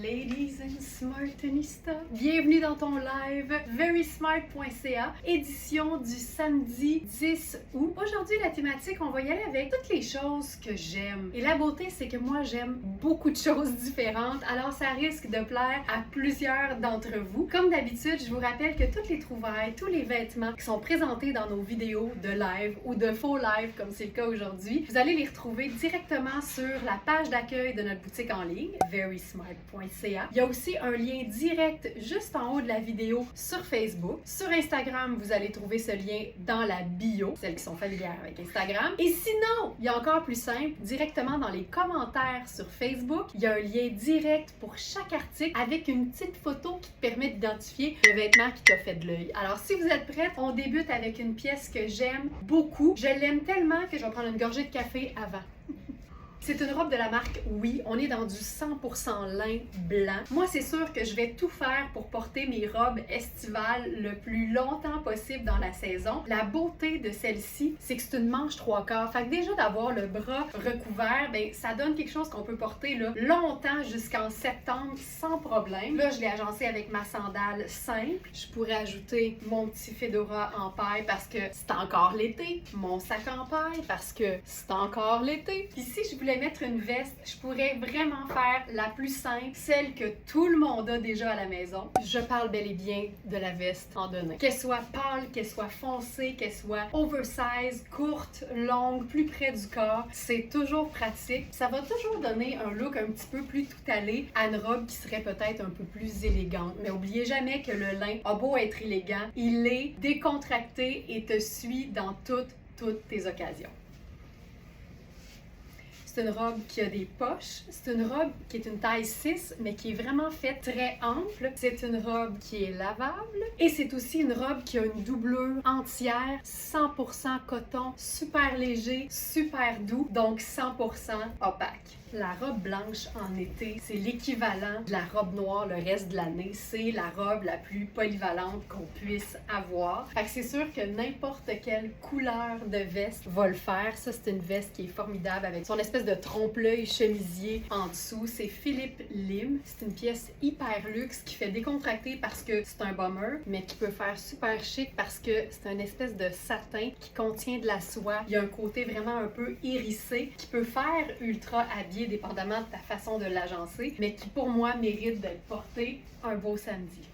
Ladies and Smartenista, bienvenue dans ton live verysmart.ca, édition du samedi 10 août. Aujourd'hui, la thématique, on va y aller avec toutes les choses que j'aime. Et la beauté, c'est que moi, j'aime beaucoup de choses différentes, alors ça risque de plaire à plusieurs d'entre vous. Comme d'habitude, je vous rappelle que toutes les trouvailles, tous les vêtements qui sont présentés dans nos vidéos de live ou de faux live, comme c'est le cas aujourd'hui, vous allez les retrouver directement sur la page d'accueil de notre boutique en ligne, verysmart.ca. Il y a aussi un lien direct juste en haut de la vidéo sur Facebook. Sur Instagram, vous allez trouver ce lien dans la bio, celles qui sont familières avec Instagram. Et sinon, il y a encore plus simple, directement dans les commentaires sur Facebook, il y a un lien direct pour chaque article avec une petite photo qui te permet d'identifier le vêtement qui t'a fait de l'œil. Alors, si vous êtes prête, on débute avec une pièce que j'aime beaucoup. Je l'aime tellement que je vais prendre une gorgée de café avant. C'est une robe de la marque Oui. On est dans du 100% lin blanc. Moi, c'est sûr que je vais tout faire pour porter mes robes estivales le plus longtemps possible dans la saison. La beauté de celle-ci, c'est que c'est une manche 3/4. Fait que déjà d'avoir le bras recouvert, ben ça donne quelque chose qu'on peut porter là, longtemps jusqu'en septembre sans problème. Là, je l'ai agencé avec ma sandale simple. Je pourrais ajouter mon petit fedora en paille parce que c'est encore l'été. Mon sac en paille parce que c'est encore l'été. Puis si je voulais mettre une veste, je pourrais vraiment faire la plus simple, celle que tout le monde a déjà à la maison. Je parle bel et bien de la veste en denim. Qu'elle soit pâle, qu'elle soit foncée, qu'elle soit oversize, courte, longue, plus près du corps, c'est toujours pratique. Ça va toujours donner un look un petit peu plus tout allé à une robe qui serait peut-être un peu plus élégante. Mais oubliez jamais que le lin a beau être élégant, il est décontracté et te suit dans toutes tes occasions. C'est une robe qui a des poches. C'est une robe qui est une taille 6, mais qui est vraiment faite très ample. C'est une robe qui est lavable. Et c'est aussi une robe qui a une doublure entière, 100% coton, super léger, super doux, donc 100% opaque. La robe blanche en été, c'est l'équivalent de la robe noire le reste de l'année. C'est la robe la plus polyvalente qu'on puisse avoir. Fait que c'est sûr que n'importe quelle couleur de veste va le faire. Ça, c'est une veste qui est formidable avec son espèce de trompe-l'œil chemisier en dessous. C'est Philippe Lim. C'est une pièce hyper luxe qui fait décontracter parce que c'est un bomber, mais qui peut faire super chic parce que c'est une espèce de satin qui contient de la soie. Il y a un côté vraiment un peu hérissé qui peut faire ultra habillé dépendamment de ta façon de l'agencer, mais qui pour moi mérite d'être porté un beau samedi.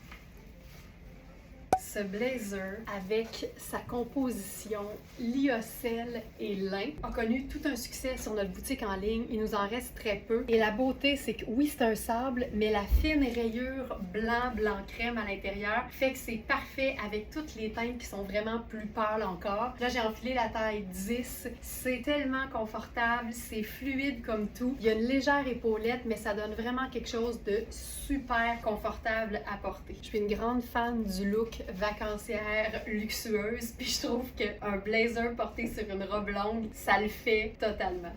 Ce blazer, avec sa composition lyocell et lin, a connu tout un succès sur notre boutique en ligne. Il nous en reste très peu. Et la beauté, c'est que oui, c'est un sable, mais la fine rayure blanc crème à l'intérieur fait que c'est parfait avec toutes les teintes qui sont vraiment plus pâles encore. Là, j'ai enfilé la taille 10. C'est tellement confortable, c'est fluide comme tout. Il y a une légère épaulette, mais ça donne vraiment quelque chose de super confortable à porter. Je suis une grande fan du look vacancière luxueuse, puis je trouve qu'un blazer porté sur une robe longue, ça le fait totalement.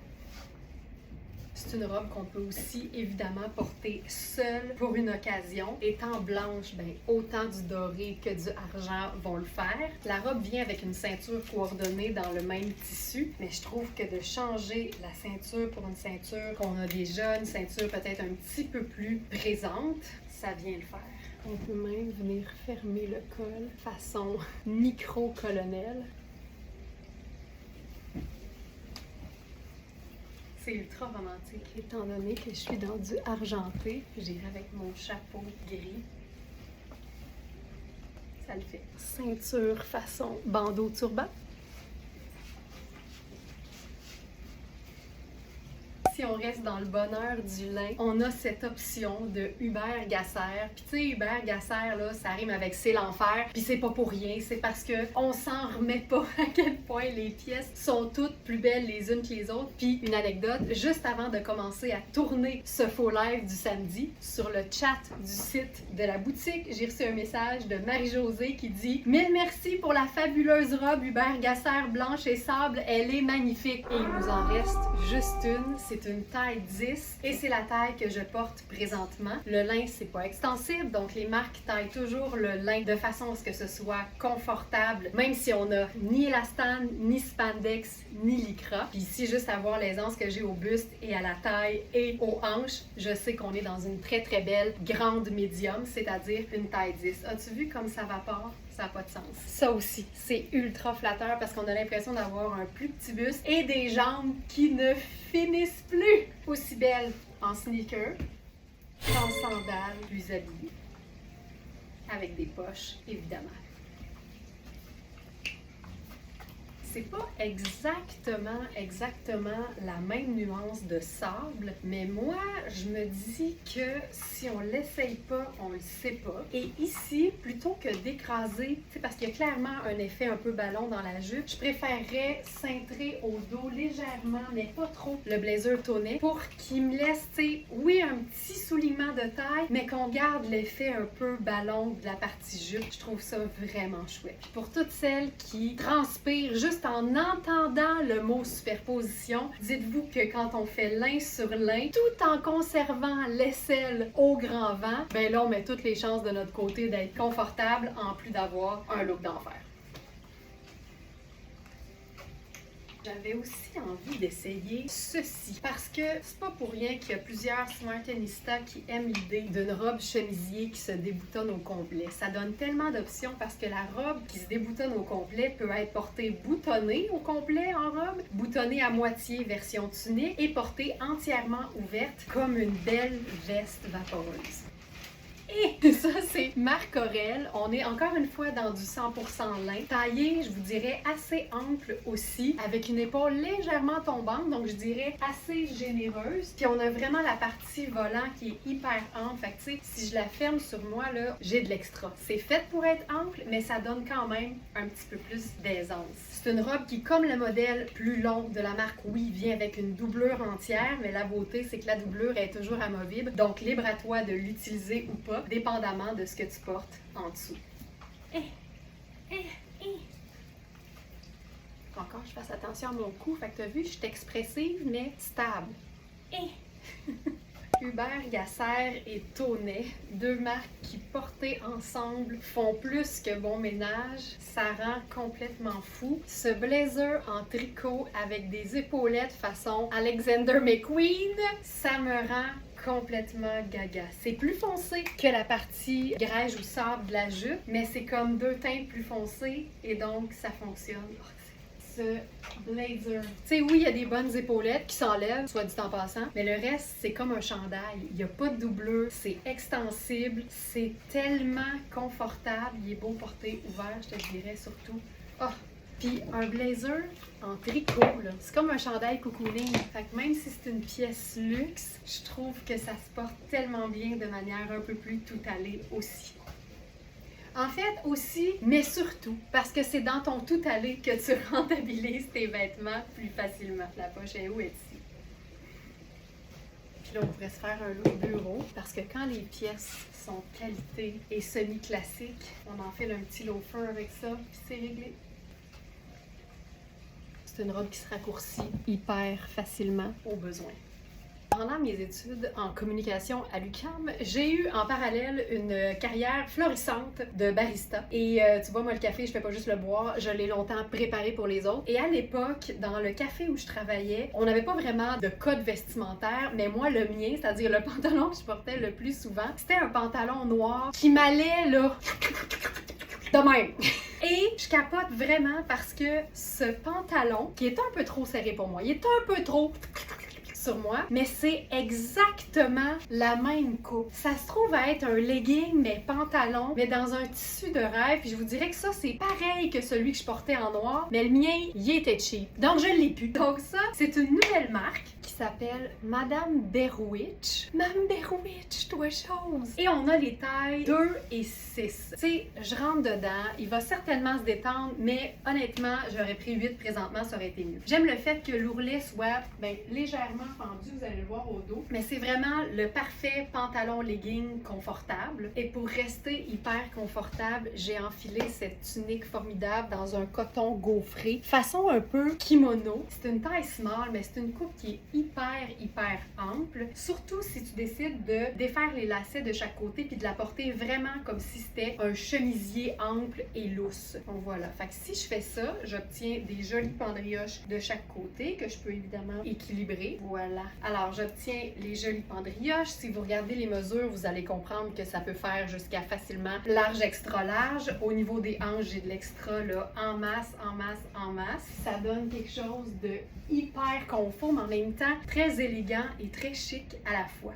C'est une robe qu'on peut aussi évidemment porter seule pour une occasion. Étant blanche, ben, autant du doré que du argent vont le faire. La robe vient avec une ceinture coordonnée dans le même tissu, mais je trouve que de changer la ceinture pour une ceinture qu'on a déjà, une ceinture peut-être un petit peu plus présente, ça vient le faire. On peut même venir fermer le col façon micro-colonel. C'est ultra romantique. Étant donné que je suis dans du argenté, j'irai avec mon chapeau gris. Ça le fait. Ceinture façon bandeau turban. Si on reste dans le bonheur du lin, on a cette option de Hubert Gasser. Puis tu sais, Hubert Gasser, là, ça rime avec c'est l'enfer. Puis c'est pas pour rien, c'est parce que on s'en remet pas à quel point les pièces sont toutes plus belles les unes que les autres. Puis une anecdote, juste avant de commencer à tourner ce faux live du samedi, sur le chat du site de la boutique, j'ai reçu un message de Marie-Josée qui dit « Mille merci pour la fabuleuse robe Hubert Gasser blanche et sable, elle est magnifique. » Et il nous en reste juste une, c'est une taille 10 et c'est la taille que je porte présentement. Le lin, c'est pas extensible, donc les marques taillent toujours le lin de façon à ce que ce soit confortable, même si on n'a ni élastane, ni spandex, ni lycra. Puis ici, juste à voir l'aisance que j'ai au buste et à la taille et aux hanches, je sais qu'on est dans une très très belle grande médium, c'est-à-dire une taille 10. As-tu vu comme ça vapore? Ça n'a pas de sens. Ça aussi, c'est ultra flatteur parce qu'on a l'impression d'avoir un plus petit buste et des jambes qui ne finissent plus. Aussi belles en sneakers, en sandales, plus habillées, avec des poches, évidemment. C'est pas exactement la même nuance de sable, mais moi, je me dis que si on l'essaye pas, on le sait pas. Et ici, plutôt que d'écraser, parce qu'il y a clairement un effet un peu ballon dans la jupe, je préférerais cintrer au dos légèrement, mais pas trop, le blazer tonné pour qu'il me laisse, oui, un petit soulignement de taille, mais qu'on garde l'effet un peu ballon de la partie jupe. Je trouve ça vraiment chouette. Puis pour toutes celles qui transpirent juste en entendant le mot superposition, dites-vous que quand on fait lin sur lin, tout en conservant l'aisselle au grand vent, ben là, on met toutes les chances de notre côté d'être confortable en plus d'avoir un look d'enfer. J'avais aussi envie d'essayer ceci parce que c'est pas pour rien qu'il y a plusieurs smartenistas qui aiment l'idée d'une robe chemisier qui se déboutonne au complet. Ça donne tellement d'options parce que la robe qui se déboutonne au complet peut être portée boutonnée au complet en robe, boutonnée à moitié version tunique et portée entièrement ouverte comme une belle veste vaporeuse. Et ça, c'est Marc Aurèle. On est encore une fois dans du 100% lin. Taillé, je vous dirais, assez ample aussi, avec une épaule légèrement tombante, donc je dirais assez généreuse. Puis on a vraiment la partie volant qui est hyper ample. Fait que tu sais, si je la ferme sur moi, là, j'ai de l'extra. C'est fait pour être ample, mais ça donne quand même un petit peu plus d'aisance. C'est une robe qui, comme le modèle plus long de la marque Oui, vient avec une doublure entière, mais la beauté, c'est que la doublure est toujours amovible, donc libre à toi de l'utiliser ou pas, dépendamment de ce que tu portes en dessous. Faut encore que je fasse attention à mon cou, fait que t'as vu, je suis expressive, mais stable. Hubert Gasser et Tonnet, deux marques qui portées ensemble font plus que bon ménage. Ça rend complètement fou. Ce blazer en tricot avec des épaulettes façon Alexander McQueen, ça me rend complètement gaga. C'est plus foncé que la partie grège ou sable de la jupe, mais c'est comme deux teintes plus foncées et donc ça fonctionne. Ce blazer. Tu sais, oui, il y a des bonnes épaulettes qui s'enlèvent, soit dit en passant, mais le reste, c'est comme un chandail. Il n'y a pas de doublure, c'est extensible, c'est tellement confortable. Il est beau porter ouvert, je te dirais surtout. Ah! Puis un blazer en tricot, là, c'est comme un chandail cocooning. Fait que même si c'est une pièce luxe, je trouve que ça se porte tellement bien de manière un peu plus tout allée aussi. En fait, aussi, mais surtout, parce que c'est dans ton tout allé que tu rentabilises tes vêtements plus facilement. La poche est où? Est-ci. Puis là, on pourrait se faire un look bureau, parce que quand les pièces sont qualité et semi-classiques, on enfile un petit loafer avec ça, puis c'est réglé. C'est une robe qui se raccourcit hyper facilement au besoin. Pendant mes études en communication à l'UQAM, j'ai eu en parallèle une carrière florissante de barista. Et tu vois, moi, le café, je fais pas juste le boire, je l'ai longtemps préparé pour les autres. Et à l'époque, dans le café où je travaillais, on n'avait pas vraiment de code vestimentaire, mais moi, le mien, c'est-à-dire le pantalon que je portais le plus souvent, c'était un pantalon noir qui m'allait, là, de même. Et je capote vraiment parce que ce pantalon, qui est un peu trop serré pour moi, il est un peu trop sur moi, mais c'est exactement la même coupe. Ça se trouve à être un legging, mais pantalon, mais dans un tissu de rêve. Puis je vous dirais que ça, c'est pareil que celui que je portais en noir, mais le mien, il était cheap. Donc je l'ai plus. Donc ça, c'est une nouvelle marque qui s'appelle Madame Berwitch. Madame Berwitch, toi autre chose. Et on a les tailles 2 et 6. Tu sais, je rentre dedans, il va certainement se détendre, mais honnêtement, j'aurais pris 8 présentement, ça aurait été mieux. J'aime le fait que l'ourlet soit légèrement fendu, vous allez le voir au dos, mais c'est vraiment le parfait pantalon legging confortable. Et pour rester hyper confortable, j'ai enfilé cette tunique formidable dans un coton gaufré, façon un peu kimono. C'est une taille small, mais c'est une coupe qui est hyper ample, surtout si tu décides de défaire les lacets de chaque côté puis de la porter vraiment comme si c'était un chemisier ample et lousse. Donc voilà, fait que si je fais ça, j'obtiens des jolies pendrioches de chaque côté que je peux évidemment équilibrer. Voilà. Alors j'obtiens les jolies pendrioches. Si vous regardez les mesures, vous allez comprendre que ça peut faire jusqu'à facilement large, extra large. Au niveau des hanches, j'ai de l'extra là en masse. Ça donne quelque chose de hyper confort, mais en même temps très élégant et très chic à la fois.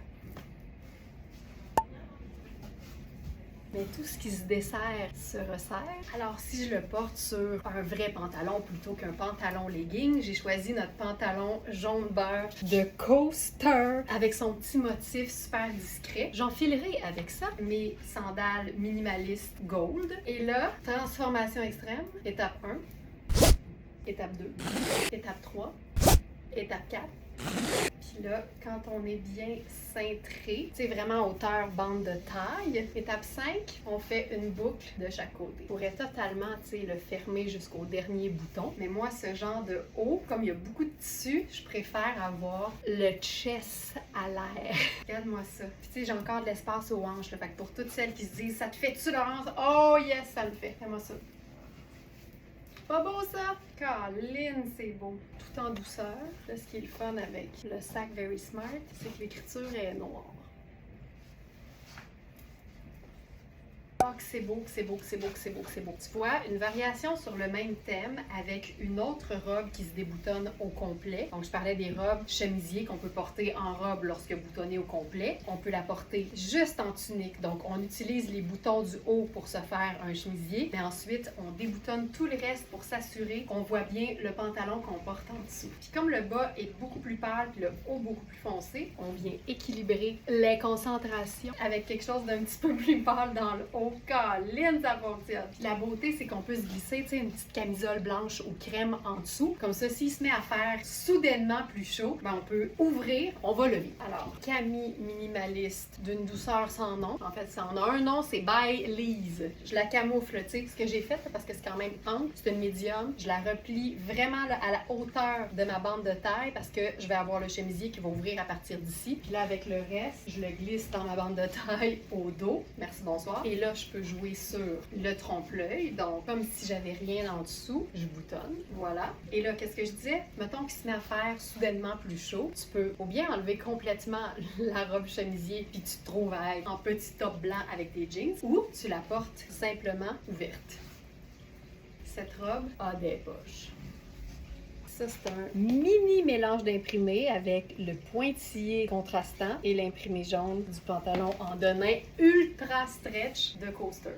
Mais tout ce qui se dessert se resserre. Alors, si je le porte sur un vrai pantalon plutôt qu'un pantalon legging, j'ai choisi notre pantalon jaune beurre de Coaster avec son petit motif super discret. J'enfilerai avec ça mes sandales minimalistes gold. Et là, transformation extrême, étape 1, étape 2, étape 3, étape 4. Puis là, quand on est bien cintré, c'est vraiment hauteur bande de taille. Étape 5, on fait une boucle de chaque côté. On pourrait totalement, le fermer jusqu'au dernier bouton. Mais moi, ce genre de haut, comme il y a beaucoup de tissu, je préfère avoir le chest à l'air. Regarde-moi ça. Puis tu sais, j'ai encore de l'espace aux hanches. Là. Fait que pour toutes celles qui se disent, ça te fait-tu, Laurence? Oh yes, ça me fait. Fais-moi ça. Pas beau ça? Caroline, c'est beau. Tout en douceur. Là, ce qui est le fun avec le sac Very Smart, c'est que l'écriture est noire. Ah, que c'est beau, que c'est beau, que c'est beau, que c'est beau, que c'est beau. Tu vois, une variation sur le même thème avec une autre robe qui se déboutonne au complet. Donc, je parlais des robes chemisiers qu'on peut porter en robe lorsque boutonnée au complet. On peut la porter juste en tunique. Donc, on utilise les boutons du haut pour se faire un chemisier. Mais ensuite, on déboutonne tout le reste pour s'assurer qu'on voit bien le pantalon qu'on porte en dessous. Puis comme le bas est beaucoup plus pâle puis le haut beaucoup plus foncé, on vient équilibrer les concentrations avec quelque chose d'un petit peu plus pâle dans le haut. Caroline, ça fonctionne. La beauté, c'est qu'on peut se glisser, une petite camisole blanche ou crème en dessous. Comme ça, s'il se met à faire soudainement plus chaud, on peut ouvrir, on va lever. Alors, Camille minimaliste d'une douceur sans nom. En fait, ça en a un nom, c'est By Lise. Je la camoufle, ce que j'ai fait, parce que c'est quand même ample, c'est une médium. Je la replie vraiment là, à la hauteur de ma bande de taille parce que je vais avoir le chemisier qui va ouvrir à partir d'ici. Puis là, avec le reste, je le glisse dans ma bande de taille au dos. Merci, bonsoir. Et là, je peux jouer sur le trompe-l'œil. Donc, comme si j'avais rien en dessous, je boutonne. Voilà. Et là, qu'est-ce que je disais? Mettons qu'il se met à faire soudainement plus chaud. Tu peux ou bien enlever complètement la robe chemisier puis tu te trouves à être en petit top blanc avec des jeans ou tu la portes simplement ouverte. Cette robe a des poches. Ça, c'est un mini mélange d'imprimé avec le pointillé contrastant et l'imprimé jaune du pantalon en denim ultra stretch de Coaster.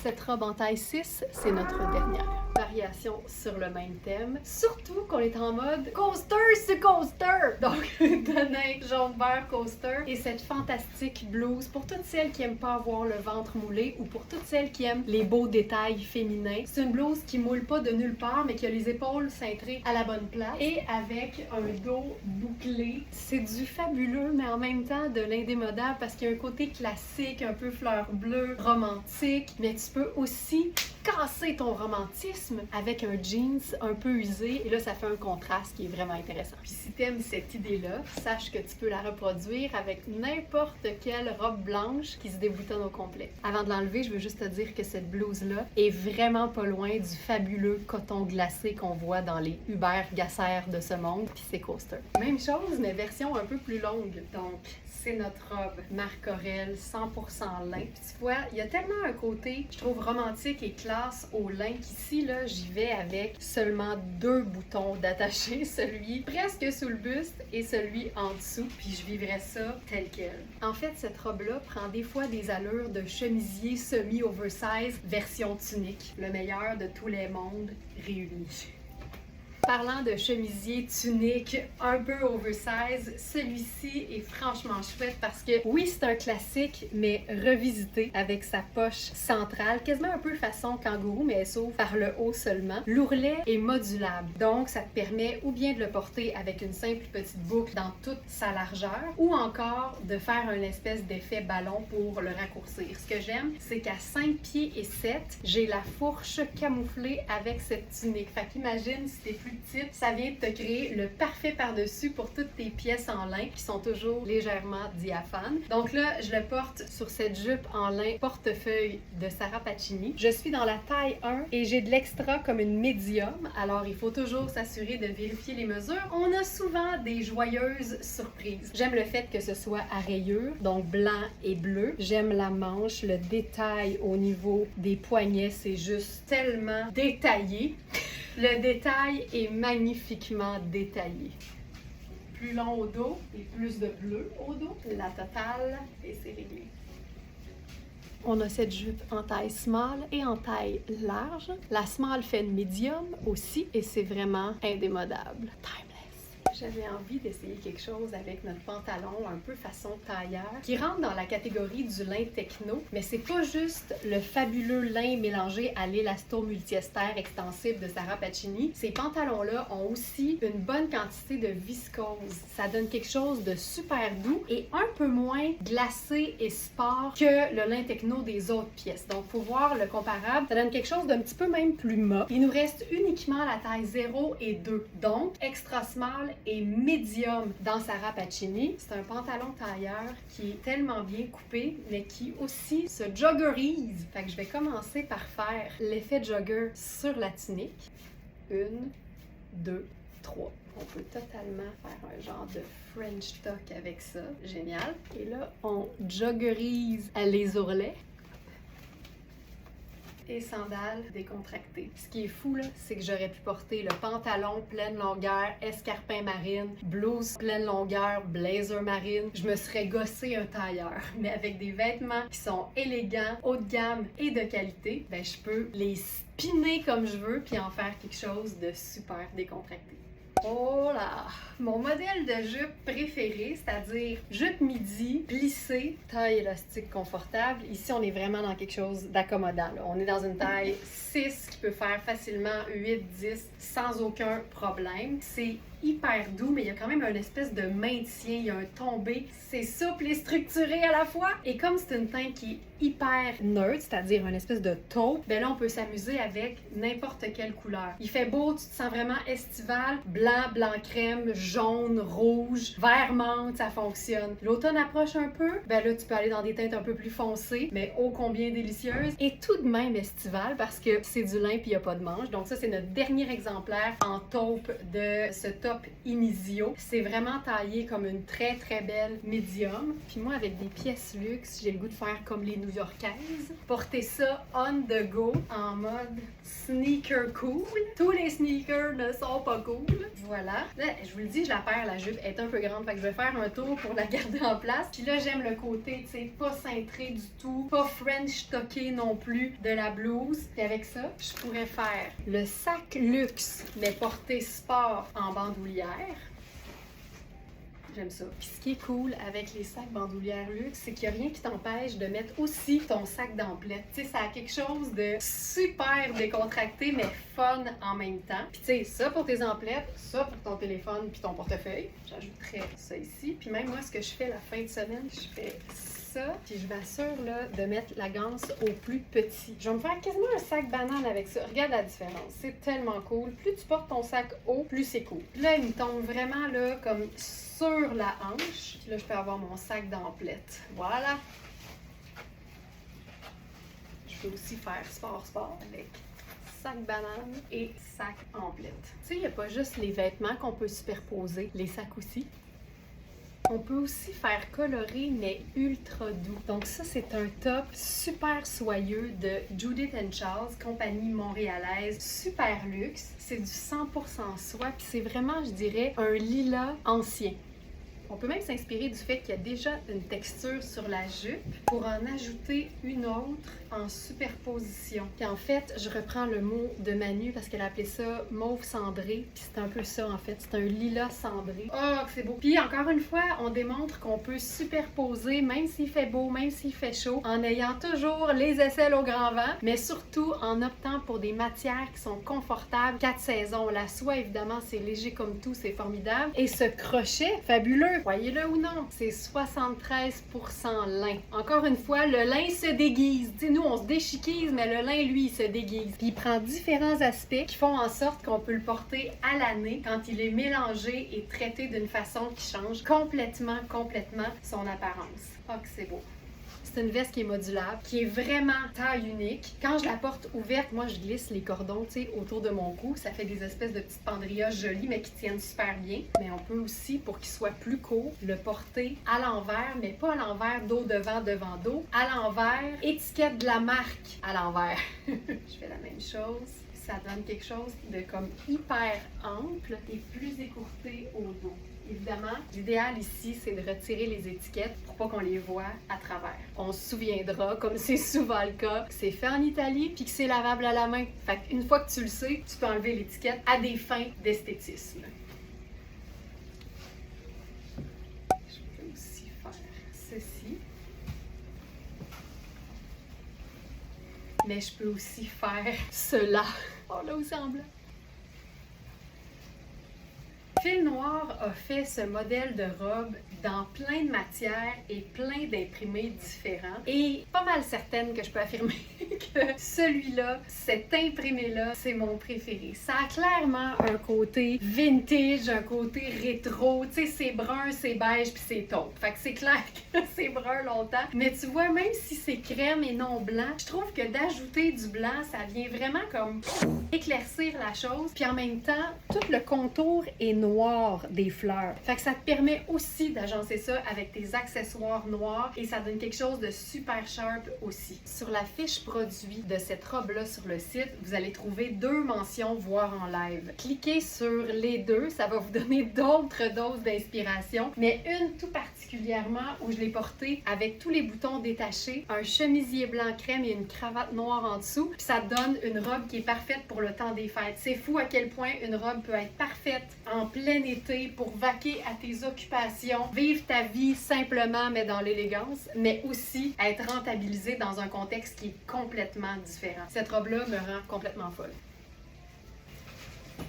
Cette robe en taille 6, c'est notre dernière variation sur le même thème. Surtout qu'on est en mode coaster, c'est coaster! Donc, denim jaune beurre coaster et cette fantastique blouse pour toutes celles qui aiment pas avoir le ventre moulé ou pour toutes celles qui aiment les beaux détails féminins. C'est une blouse qui moule pas de nulle part mais qui a les épaules cintrées à la bonne place et avec un dos bouclé. C'est du fabuleux mais en même temps de l'indémodable parce qu'il y a un côté classique, un peu fleur bleue, romantique, mais tu peux aussi casser ton romantisme avec un jeans un peu usé et là ça fait un contraste qui est vraiment intéressant. Puis si t'aimes cette idée-là, sache que tu peux la reproduire avec n'importe quelle robe blanche qui se déboutonne au complet. Avant de l'enlever, je veux juste te dire que cette blouse-là est vraiment pas loin du fabuleux coton glacé qu'on voit dans les Hubert Gasser de ce monde, puis c'est Coaster. Même chose, mais version un peu plus longue. Donc, c'est notre robe Marc Aurèle 100% lin. Puis tu vois, il y a tellement un côté, je trouve, romantique et classe au lin qu'ici, là, j'y vais avec seulement 2 boutons d'attaché, celui presque sous le buste et celui en dessous, puis je vivrais ça tel quel. En fait, cette robe-là prend des fois des allures de chemisier semi-oversize version tunique, le meilleur de tous les mondes réunis. Parlant de chemisier tunique un peu oversize, celui-ci est franchement chouette parce que oui, c'est un classique, mais revisité avec sa poche centrale, quasiment un peu façon kangourou, mais elle s'ouvre par le haut seulement. L'ourlet est modulable, donc ça te permet ou bien de le porter avec une simple petite boucle dans toute sa largeur, ou encore de faire une espèce d'effet ballon pour le raccourcir. Ce que j'aime, c'est qu'à 5 pieds et 7, j'ai la fourche camouflée avec cette tunique. Fait qu'imagine, si t'es plus petite, ça vient de te créer le parfait par-dessus pour toutes tes pièces en lin qui sont toujours légèrement diaphanes. Donc là, je le porte sur cette jupe en lin portefeuille de Sarah Pacini. Je suis dans la taille 1 et j'ai de l'extra comme une médium, alors il faut toujours s'assurer de vérifier les mesures. On a souvent des joyeuses surprises. J'aime le fait que ce soit à rayures, donc blanc et bleu. J'aime la manche, le détail au niveau des poignets, c'est juste tellement détaillé. Le détail est magnifiquement détaillé. Plus long au dos et plus de bleu au dos. La totale, et c'est réglé. On a cette jupe en taille small et en taille large. La small fait une medium aussi et c'est vraiment indémodable. J'avais envie d'essayer quelque chose avec notre pantalon un peu façon tailleur qui rentre dans la catégorie du lin techno, mais c'est pas juste le fabuleux lin mélangé à l'élasto multiester extensible de Sarah Pacini. Ces pantalons-là ont aussi une bonne quantité de viscose. Ça donne quelque chose de super doux et un peu moins glacé et sport que le lin techno des autres pièces. Donc, faut voir le comparable. Ça donne quelque chose d'un petit peu même plus mat. Il nous reste uniquement la taille 0 et 2. Donc, extra small et médium dans Sarah Pacini. C'est un pantalon tailleur qui est tellement bien coupé, mais qui aussi se joggerise. Fait que je vais commencer par faire l'effet jogger sur la tunique. 1, 2, 3. On peut totalement faire un genre de French tuck avec ça. Génial. Et là, on joggerise les ourlets. Et sandales décontractées. Ce qui est fou, là, c'est que j'aurais pu porter le pantalon pleine longueur, escarpin marine, blouse pleine longueur, blazer marine. Je me serais gossé un tailleur. Mais avec des vêtements qui sont élégants, haut de gamme et de qualité, ben je peux les spinner comme je veux puis en faire quelque chose de super décontracté. Oh là! Mon modèle de jupe préféré, c'est-à-dire jupe midi, plissée, taille élastique confortable. Ici, on est vraiment dans quelque chose d'accommodant. On est dans une taille 6 qui peut faire facilement 8-10 sans aucun problème. C'est hyper doux, mais il y a quand même une espèce de maintien, il y a un tombé. C'est souple et structuré à la fois. Et comme c'est une teinte qui est hyper neutre, c'est-à-dire une espèce de taupe, ben là, on peut s'amuser avec n'importe quelle couleur. Il fait beau, tu te sens vraiment estival, blanc, blanc crème, jaune, rouge, vert menthe, ça fonctionne. L'automne approche un peu, ben là, tu peux aller dans des teintes un peu plus foncées, mais ô combien délicieuses. Et tout de même estival parce que c'est du lin puis il n'y a pas de manche. Donc ça, c'est notre dernier exemplaire en taupe de ce top Inizio. C'est vraiment taillé comme une très très belle médium. Puis moi, avec des pièces luxe, j'ai le goût de faire comme les New-Yorkaises. Porter ça on the go en mode sneaker cool. Tous les sneakers ne sont pas cool. Voilà. Là, je vous le dis, je la perds, la jupe est un peu grande. Fait que je vais faire un tour pour la garder en place. Puis là, j'aime le côté, tu sais, pas cintré du tout, pas French toqué non plus de la blouse. Puis avec ça, je pourrais faire le sac luxe, mais porté sport en bandoulière. J'aime ça. Puis ce qui est cool avec les sacs bandoulières luxe, c'est qu'il n'y a rien qui t'empêche de mettre aussi ton sac d'emplette. Tu sais, ça a quelque chose de super décontracté, mais fun en même temps. Puis tu sais, ça pour tes emplettes, ça pour ton téléphone puis ton portefeuille. J'ajouterais ça ici. Puis même moi, ce que je fais la fin de semaine, je fais ça, puis je m'assure là de mettre la ganse au plus petit. Je vais me faire quasiment un sac banane avec ça. Regarde la différence, c'est tellement cool. Plus tu portes ton sac haut, plus c'est cool. Là, il me tombe vraiment là comme sur la hanche. Puis là, je peux avoir mon sac d'emplette. Voilà. Je peux aussi faire sport avec sac banane et sac emplette. Tu sais, il n'y a pas juste les vêtements qu'on peut superposer, les sacs aussi. On peut aussi faire colorer, mais ultra doux. Donc ça, c'est un top super soyeux de Judith & Charles, compagnie montréalaise, super luxe. C'est du 100% soie, puis c'est vraiment, je dirais, un lilas ancien. On peut même s'inspirer du fait qu'il y a déjà une texture sur la jupe pour en ajouter une autre en superposition. Puis en fait, je reprends le mot de Manu parce qu'elle appelait ça mauve cendré. Puis c'est un peu ça en fait, c'est un lilas cendré. Oh, que c'est beau! Puis encore une fois, on démontre qu'on peut superposer même s'il fait beau, même s'il fait chaud, en ayant toujours les aisselles au grand vent, mais surtout en optant pour des matières qui sont confortables 4 saisons. La soie, évidemment, c'est léger comme tout, c'est formidable. Et ce crochet, fabuleux, voyez-le ou non, c'est 73% lin. Encore une fois, le lin se déguise. T'sais, nous, on se déchiquise, mais le lin, lui, il se déguise. Puis il prend différents aspects qui font en sorte qu'on peut le porter à l'année quand il est mélangé et traité d'une façon qui change complètement son apparence. Oh, que c'est beau! C'est une veste qui est modulable, qui est vraiment taille unique. Quand je la porte ouverte, moi, je glisse les cordons, tu sais, autour de mon cou. Ça fait des espèces de petites pendrillages jolis, mais qui tiennent super bien. Mais on peut aussi, pour qu'il soit plus court, le porter à l'envers, mais pas à l'envers, dos devant dos. À l'envers, étiquette de la marque à l'envers. Je fais la même chose. Ça donne quelque chose de comme hyper ample et plus écourté au dos. Évidemment, l'idéal ici, c'est de retirer les étiquettes pour pas qu'on les voit à travers. On se souviendra, comme c'est souvent le cas, que c'est fait en Italie puis que c'est lavable à la main. Fait qu'une fois que tu le sais, tu peux enlever l'étiquette à des fins d'esthétisme. Je peux aussi faire ceci. Mais je peux aussi faire cela. Oh, là où semble. Fil Noir a fait ce modèle de robe dans plein de matières et plein d'imprimés différents. Et pas mal certaine que je peux affirmer que celui-là, cet imprimé-là, c'est mon préféré. Ça a clairement un côté vintage, un côté rétro. Tu sais, c'est brun, c'est beige, puis c'est taupe. Fait que c'est clair que c'est brun longtemps. Mais tu vois, même si c'est crème et non blanc, je trouve que d'ajouter du blanc, ça vient vraiment comme éclaircir la chose. Puis en même temps, tout le contour est noir des fleurs. Fait que ça te permet aussi d'agencer ça avec tes accessoires noirs et ça donne quelque chose de super sharp aussi. Sur la fiche produit de cette robe-là sur le site, vous allez trouver 2 mentions voir en live. Cliquez sur les 2, ça va vous donner d'autres doses d'inspiration, mais une tout particulièrement où je l'ai portée avec tous les boutons détachés, un chemisier blanc crème et une cravate noire en dessous, puis ça donne une robe qui est parfaite pour le temps des fêtes. C'est fou à quel point une robe peut être parfaite en plein été pour vaquer à tes occupations, vivre ta vie simplement mais dans l'élégance, mais aussi être rentabilisée dans un contexte qui est complètement différent. Cette robe-là me rend complètement folle.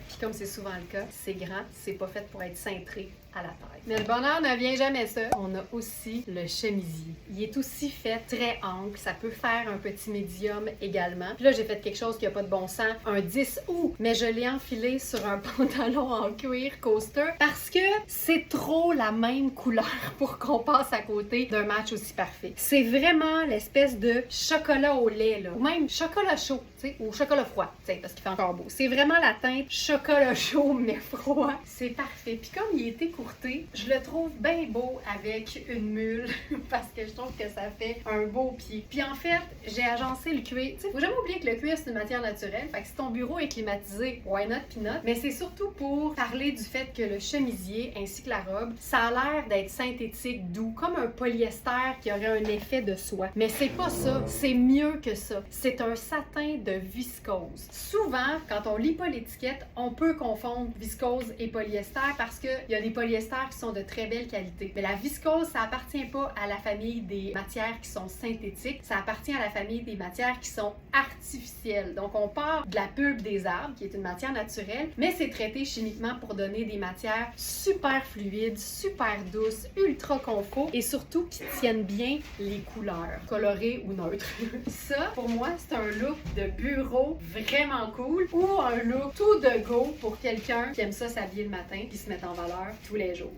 Puis comme c'est souvent le cas, c'est grand, c'est pas fait pour être cintré à la taille. Mais le bonheur ne vient jamais seul. On a aussi le chemisier. Il est aussi fait très ample. Ça peut faire un petit médium également. Puis là, j'ai fait quelque chose qui n'a pas de bon sens. Un 10 août. Mais je l'ai enfilé sur un pantalon en cuir coaster parce que c'est trop la même couleur pour qu'on passe à côté d'un match aussi parfait. C'est vraiment l'espèce de chocolat au lait, là. Ou même chocolat chaud, tu sais, ou chocolat froid, tu sais, parce qu'il fait encore beau. C'est vraiment la teinte chocolat chaud, mais froid. C'est parfait. Puis comme il est écourté, je le trouve bien beau avec une mule parce que je trouve que ça fait un beau pied. Puis en fait, j'ai agencé le cuir. Tu sais, faut jamais oublier que le cuir, c'est une matière naturelle. Fait que si ton bureau est climatisé, why not peanut? Mais c'est surtout pour parler du fait que le chemisier ainsi que la robe, ça a l'air d'être synthétique, doux, comme un polyester qui aurait un effet de soie. Mais c'est pas ça. C'est mieux que ça. C'est un satin de viscose. Souvent, quand on lit pas l'étiquette, on peut confondre viscose et polyester parce qu'il y a des polyesters qui sont de très belle qualité. Mais la viscose, ça appartient pas à la famille des matières qui sont synthétiques, ça appartient à la famille des matières qui sont artificielles. Donc on part de la pulpe des arbres, qui est une matière naturelle, mais c'est traité chimiquement pour donner des matières super fluides, super douces, ultra confort et surtout qui tiennent bien les couleurs, colorées ou neutres. Ça, pour moi, c'est un look de bureau vraiment cool ou un look tout de go pour quelqu'un qui aime ça s'habiller le matin et se mettre en valeur tous les jours.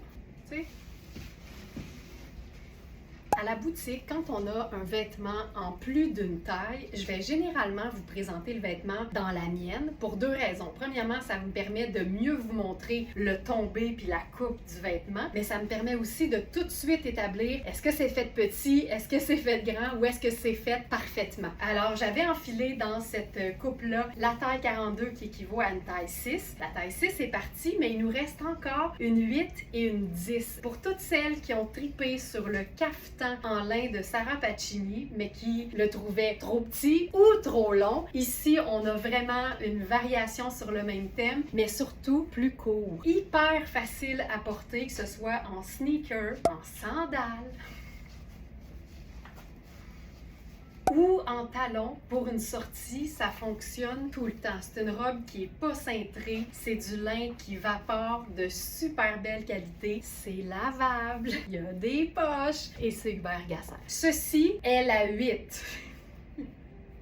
Tu sais? À la boutique, quand on a un vêtement en plus d'une taille, je vais généralement vous présenter le vêtement dans la mienne pour deux raisons. Premièrement, ça me permet de mieux vous montrer le tombé puis la coupe du vêtement, mais ça me permet aussi de tout de suite établir est-ce que c'est fait petit, est-ce que c'est fait grand ou est-ce que c'est fait parfaitement. Alors, j'avais enfilé dans cette coupe-là la taille 42 qui équivaut à une taille 6. La taille 6 est partie, mais il nous reste encore une 8 et une 10. Pour toutes celles qui ont tripé sur le cafetan en lin de Sarah Pacini, mais qui le trouvaient trop petit ou trop long, ici, on a vraiment une variation sur le même thème, mais surtout plus court. Hyper facile à porter, que ce soit en sneaker, en sandales, ou en talon pour une sortie, ça fonctionne tout le temps. C'est une robe qui est pas cintrée, c'est du lin qui vapore de super belle qualité, c'est lavable, il y a des poches et c'est Hubert Gasser. Ceci est la 8.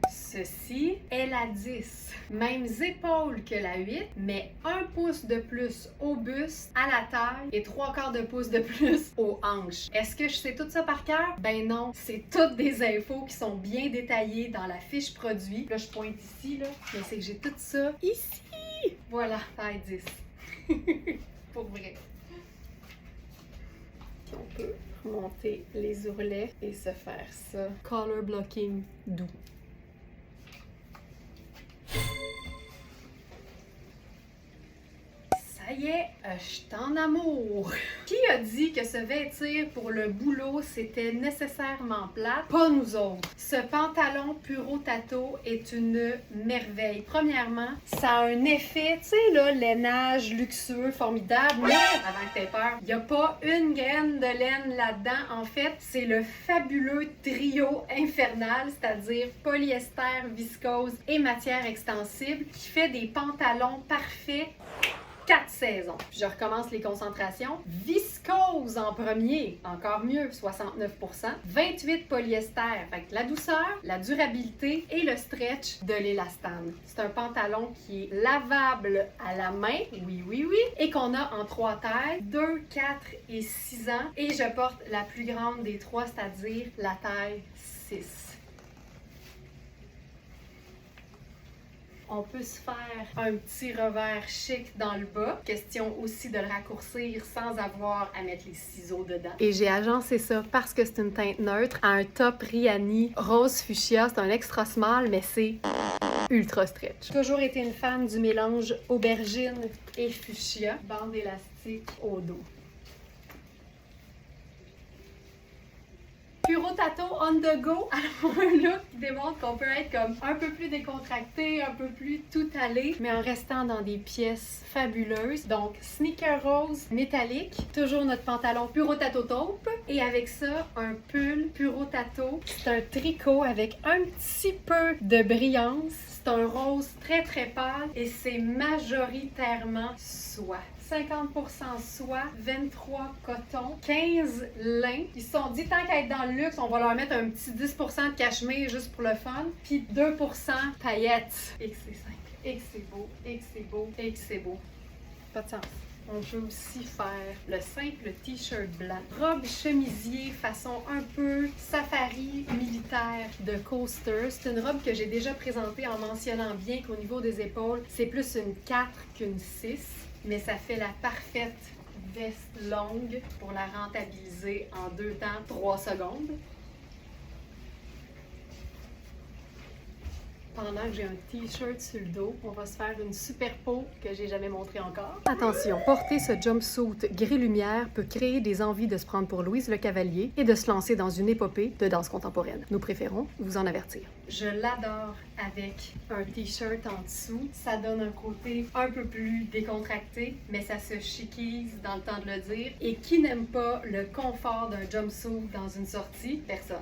Ceci est la 10. Mêmes épaules que la 8, mais 1 pouce de plus au buste, à la taille et 3/4 de pouce de plus aux hanches. Est-ce que je sais tout ça par cœur? Ben non, c'est toutes des infos qui sont bien détaillées dans la fiche produit. Là, je pointe ici, là, mais c'est que j'ai tout ça ici. Voilà, taille 10. Pour vrai. Puis on peut remonter les ourlets et se faire ça. Color blocking doux. Ça y est, je suis en amour! Qui a dit que se vêtir pour le boulot, c'était nécessairement plate? Pas nous autres. Ce pantalon Puro Tato est une merveille. Premièrement, ça a un effet, tu sais, là, lainage luxueux, formidable, mais avant que t'aies peur, il n'y a pas une graine de laine là-dedans. En fait, c'est le fabuleux trio infernal, c'est-à-dire polyester, viscose et matière extensible, qui fait des pantalons parfaits 4 saisons. Puis je recommence les concentrations. Viscose en premier, encore mieux, 69%. 28 polyester, fait que la douceur, la durabilité et le stretch de l'élastane. C'est un pantalon qui est lavable à la main, oui, et qu'on a en 3 tailles, 2, 4 et 6 ans. Et je porte la plus grande des 3, c'est-à-dire la taille 6. On peut se faire un petit revers chic dans le bas. Question aussi de le raccourcir sans avoir à mettre les ciseaux dedans. Et j'ai agencé ça parce que c'est une teinte neutre à un top Rihanni rose fuchsia. C'est un extra small, mais c'est ultra stretch. J'ai toujours été une fan du mélange aubergine et fuchsia. Bande élastique au dos. Puro Tato on the go, alors un look qui démontre qu'on peut être comme un peu plus décontracté, un peu plus tout allé, mais en restant dans des pièces fabuleuses. Donc, sneaker rose métallique, toujours notre pantalon Puro Tato taupe, et avec ça, un pull Puro Tato. C'est un tricot avec un petit peu de brillance. C'est un rose très très pâle et c'est majoritairement soie. 50% soie, 23 coton, 15 lin. Ils se sont dit, tant qu'à être dans le luxe, on va leur mettre un petit 10% de cachemire juste pour le fun, puis 2% paillettes. Et que c'est simple, et que c'est beau, et que c'est beau, et que c'est beau. Pas de sens. On peut aussi faire le simple t-shirt blanc. Robe chemisier façon un peu safari militaire de Coaster. C'est une robe que j'ai déjà présentée en mentionnant bien qu'au niveau des épaules, c'est plus une 4 qu'une 6. Mais ça fait la parfaite veste longue pour la rentabiliser en 2 temps, 3 secondes. Pendant que j'ai un t-shirt sur le dos, on va se faire une super peau que j'ai jamais montrée encore. Attention, porter ce jumpsuit gris-lumière peut créer des envies de se prendre pour Louise le Cavalier et de se lancer dans une épopée de danse contemporaine. Nous préférons vous en avertir. Je l'adore avec un t-shirt en dessous. Ça donne un côté un peu plus décontracté, mais ça se chiquise dans le temps de le dire. Et qui n'aime pas le confort d'un jumpsuit dans une sortie? Personne.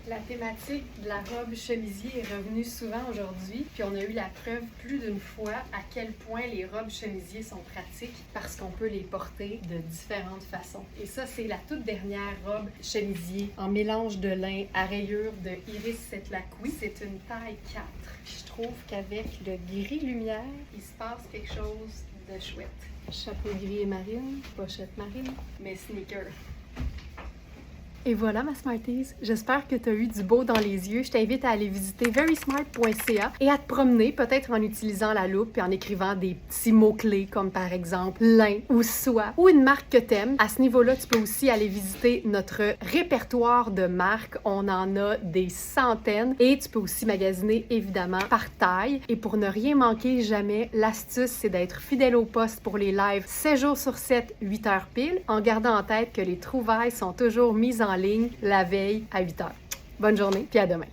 La thématique de la robe chemisier est revenue souvent aujourd'hui, puis on a eu la preuve plus d'une fois à quel point les robes chemisiers sont pratiques parce qu'on peut les porter de différentes façons. Et ça, c'est la toute dernière robe chemisier en mélange de lin à rayures de Iris Setlakoui. C'est une taille 4. Puis je trouve qu'avec le gris lumière, il se passe quelque chose de chouette. Chapeau gris et marine, pochette marine, mais sneaker. Et voilà ma Smarties, j'espère que tu as eu du beau dans les yeux. Je t'invite à aller visiter verysmart.ca et à te promener peut-être en utilisant la loupe et en écrivant des petits mots-clés comme par exemple lin ou soie ou une marque que t'aimes. À ce niveau-là, tu peux aussi aller visiter notre répertoire de marques. On en a des centaines et tu peux aussi magasiner évidemment par taille. Et pour ne rien manquer jamais, l'astuce c'est d'être fidèle au poste pour les lives 7 jours sur 7, 8 heures pile, en gardant en tête que les trouvailles sont toujours mises en ligne la veille à 8 heures. Bonne journée, puis à demain.